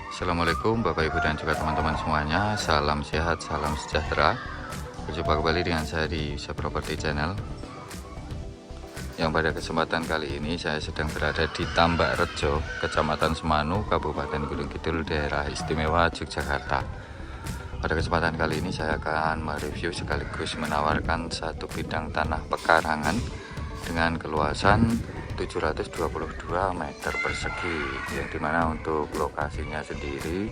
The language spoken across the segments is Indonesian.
Assalamualaikum Bapak Ibu dan juga teman-teman semuanya. Salam sehat, salam sejahtera. Berjumpa kembali dengan saya di Yusuf Property Channel. Yang pada kesempatan kali ini saya sedang berada di Tambak Rejo, Kecamatan Semanu, Kabupaten Gunung Kidul, Daerah Istimewa Yogyakarta. Pada kesempatan kali ini saya akan mereview sekaligus menawarkan satu bidang tanah pekarangan dengan keluasan 722 meter persegi, yang dimana untuk lokasinya sendiri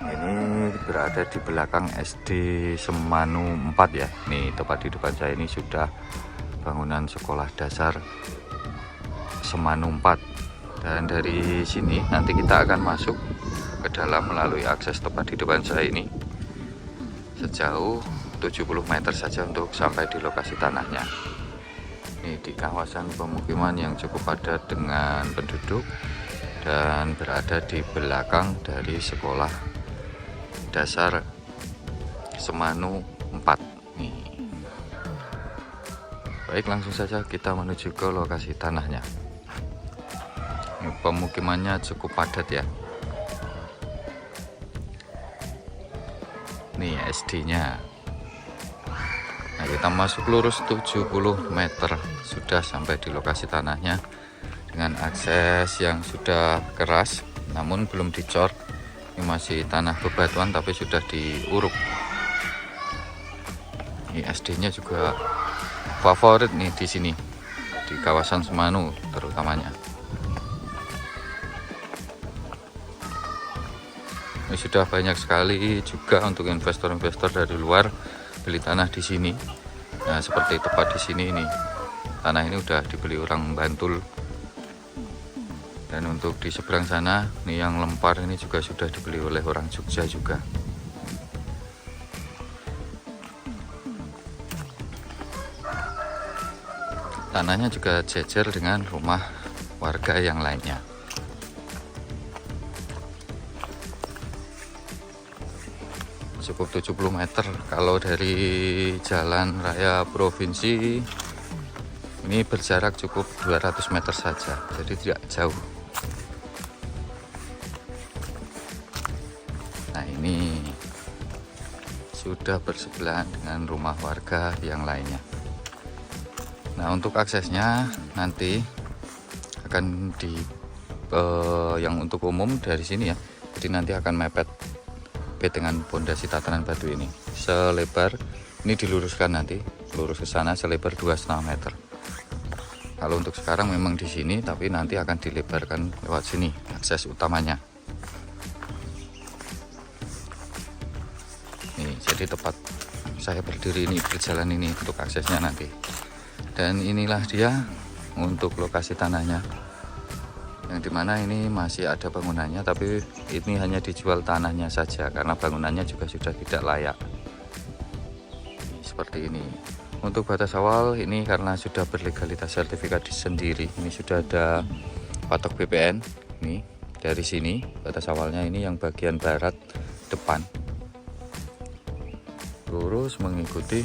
ini berada di belakang SD Semanu 4 ya. Nih tepat di depan saya ini sudah bangunan sekolah dasar Semanu 4, dan dari sini nanti kita akan masuk ke dalam melalui akses tepat di depan saya ini sejauh 70 meter saja untuk sampai di lokasi tanahnya. Ini di kawasan pemukiman yang cukup padat dengan penduduk dan berada di belakang dari sekolah dasar Semanu 4 nih. Baik, langsung saja kita menuju ke lokasi tanahnya. Ini pemukimannya cukup padat ya. Nih SD-nya. Nah, kita masuk lurus 70 meter sudah sampai di lokasi tanahnya dengan akses yang sudah keras namun belum dicor. Ini masih tanah bebatuan tapi sudah diuruk. Ini SD-nya juga favorit nih di sini di kawasan Semanu terutamanya. Ini sudah banyak sekali juga untuk investor-investor dari luar beli tanah di sini. Nah, seperti tepat di sini ini. Tanah ini udah dibeli orang Bantul. Dan untuk di seberang sana, nih yang Lempar ini juga sudah dibeli oleh orang Jogja juga. Tanahnya juga jejer dengan rumah warga yang lainnya. Cukup 70 meter. Kalau dari jalan raya provinsi ini berjarak cukup 200 meter saja, jadi tidak jauh. Nah, ini sudah bersebelahan dengan rumah warga yang lainnya. Nah, untuk aksesnya nanti akan yang untuk umum dari sini ya, jadi nanti akan mepet dengan pondasi tatanan batu ini selebar, ini diluruskan nanti lurus ke sana selebar 2,5 meter. Kalau untuk sekarang memang di sini, tapi nanti akan dilebarkan lewat sini akses utamanya. Nih, jadi tepat saya berdiri ini berjalan ini untuk aksesnya nanti. Dan inilah dia untuk lokasi tanahnya, yang dimana ini masih ada bangunannya, tapi ini hanya dijual tanahnya saja karena bangunannya juga sudah tidak layak. Seperti ini. Untuk batas awal ini karena sudah berlegalitas sertifikat sendiri, ini sudah ada patok BPN. Ini dari sini batas awalnya ini yang bagian barat depan, lurus mengikuti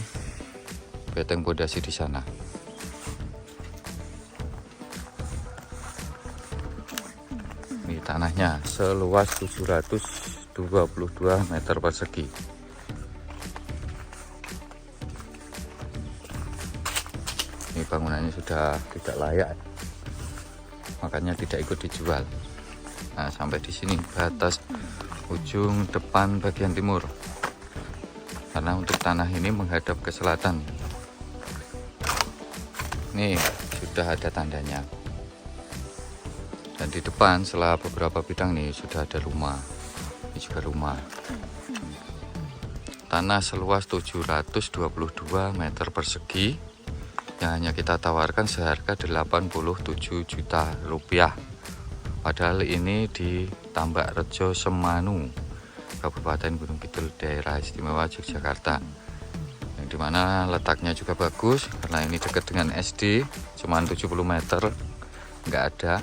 beteng pondasi di sana. Ini tanahnya seluas 722 meter persegi. Ini bangunannya sudah tidak layak, makanya tidak ikut dijual. Nah, sampai di sini batas ujung depan bagian timur, karena untuk tanah ini menghadap ke selatan. Nih sudah ada tandanya. Dan di depan setelah beberapa bidang nih sudah ada rumah. Ini juga rumah. Tanah seluas 722 meter persegi yang hanya kita tawarkan seharga 87 juta rupiah. Padahal ini di Tambak Rejo Semanu, Kabupaten Gunung Kidul, Daerah Istimewa Yogyakarta. Yang dimana letaknya juga bagus karena ini dekat dengan SD, cuma 70 meter, nggak ada.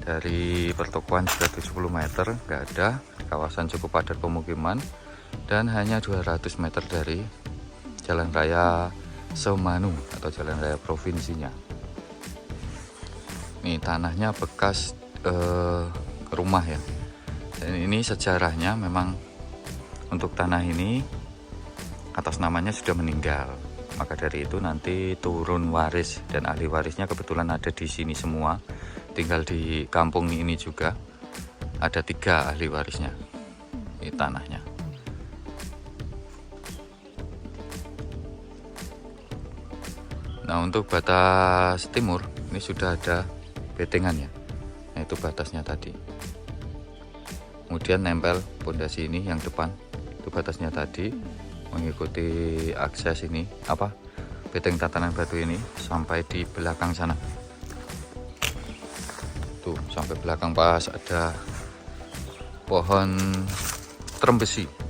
Dari pertokoan juga 70 meter, nggak ada. Kawasan cukup padat pemukiman dan hanya 200 meter dari jalan raya Semanu atau jalan raya provinsinya. Nih tanahnya bekas rumah ya. Dan ini sejarahnya memang untuk tanah ini atas namanya sudah meninggal. Maka dari itu nanti turun waris dan ahli warisnya kebetulan ada di sini semua. Tinggal di kampung ini juga ada 3 ahli warisnya. Ini tanahnya. Nah, untuk batas timur ini sudah ada betengannya. Nah, itu batasnya tadi. Kemudian nempel pondasi ini yang depan. Itu batasnya tadi, mengikuti akses ini beteng tatanan batu ini sampai di belakang sana. Tuh, sampai belakang pas ada pohon trembesi.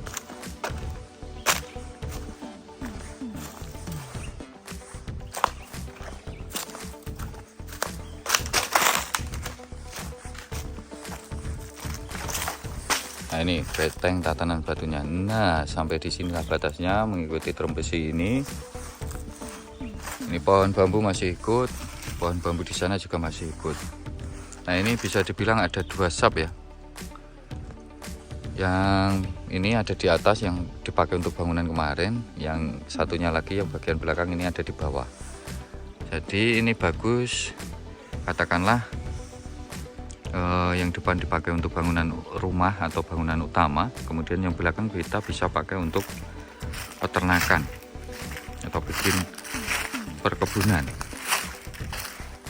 Nah, ini beteng tatanan batunya. Nah, sampai di sinilah batasnya mengikuti trembesi ini. Ini pohon bambu masih ikut, pohon bambu di sana juga masih ikut. Nah, ini bisa dibilang ada 2 sap ya. Yang ini ada di atas yang dipakai untuk bangunan kemarin, yang satunya lagi yang bagian belakang ini ada di bawah. Jadi ini bagus, katakanlah yang depan dipakai untuk bangunan rumah atau bangunan utama, kemudian yang belakang kita bisa pakai untuk peternakan atau bikin perkebunan.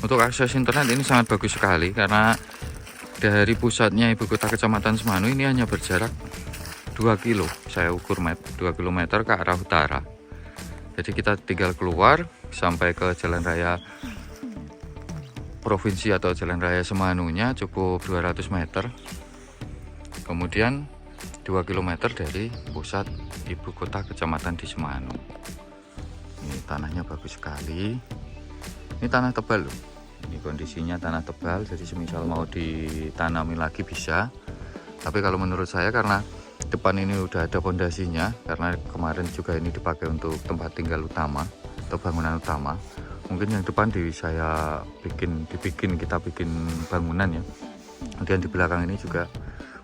Untuk akses internet ini sangat bagus sekali karena dari pusatnya ibu kota kecamatan Semanu ini hanya berjarak 2 kilo, saya ukur 2 km ke arah utara. Jadi kita tinggal keluar sampai ke jalan raya provinsi atau jalan raya Semanunya cukup 200 meter. Kemudian 2 km dari pusat ibu kota kecamatan di Semanu. Ini tanahnya bagus sekali. Ini tanah tebal loh. Ini kondisinya tanah tebal, jadi semisal mau ditanami lagi bisa. Tapi kalau menurut saya karena depan ini udah ada pondasinya, karena kemarin juga ini dipakai untuk tempat tinggal utama atau bangunan utama. Mungkin yang depan kita bikin bangunan ya. Kemudian di belakang ini juga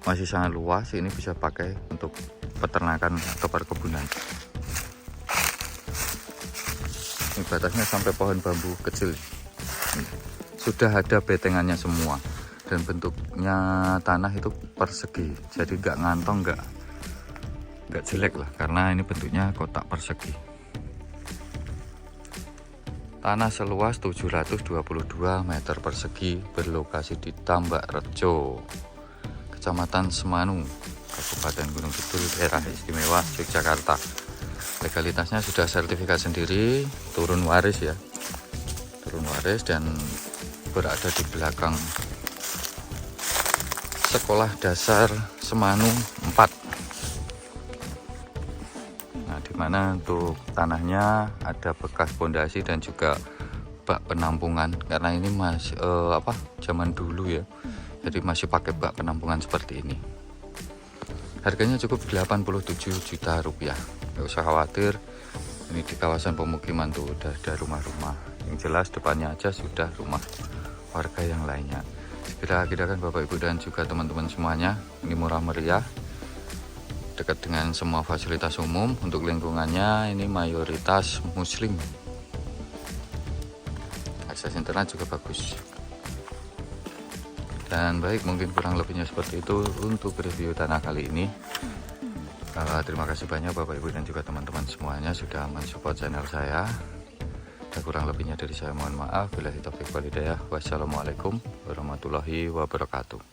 masih sangat luas, ini bisa pakai untuk peternakan atau perkebunan. Ini batasnya sampai pohon bambu kecil. Sudah ada betengannya semua dan bentuknya tanah itu persegi, jadi nggak ngantong, nggak jelek lah, karena ini bentuknya kotak persegi. Tanah seluas 722 meter persegi berlokasi di Tambak Rejo, Kecamatan Semanu, Kabupaten Gunung Kidul, Daerah Istimewa Yogyakarta. Legalitasnya sudah sertifikat sendiri, turun waris ya, turun waris, dan berada di belakang Sekolah Dasar Semanu 4. Mana untuk tanahnya ada bekas pondasi dan juga bak penampungan, karena ini masih zaman dulu ya, jadi masih pakai bak penampungan seperti ini. Harganya cukup 87 juta rupiah. Nggak usah khawatir, ini di kawasan pemukiman tuh udah ada rumah-rumah, yang jelas depannya aja sudah rumah warga yang lainnya. Segera kirakan Bapak Ibu dan juga teman-teman semuanya, ini murah meriah, dekat dengan semua fasilitas umum. Untuk lingkungannya ini mayoritas muslim, akses internet juga bagus. Dan baik, mungkin kurang lebihnya seperti itu untuk review tanah kali ini. Terima kasih banyak Bapak Ibu dan juga teman-teman semuanya sudah mensupport channel saya. Dan kurang lebihnya dari saya mohon maaf. Billahi taufiq wal hidayah. Wassalamualaikum warahmatullahi wabarakatuh.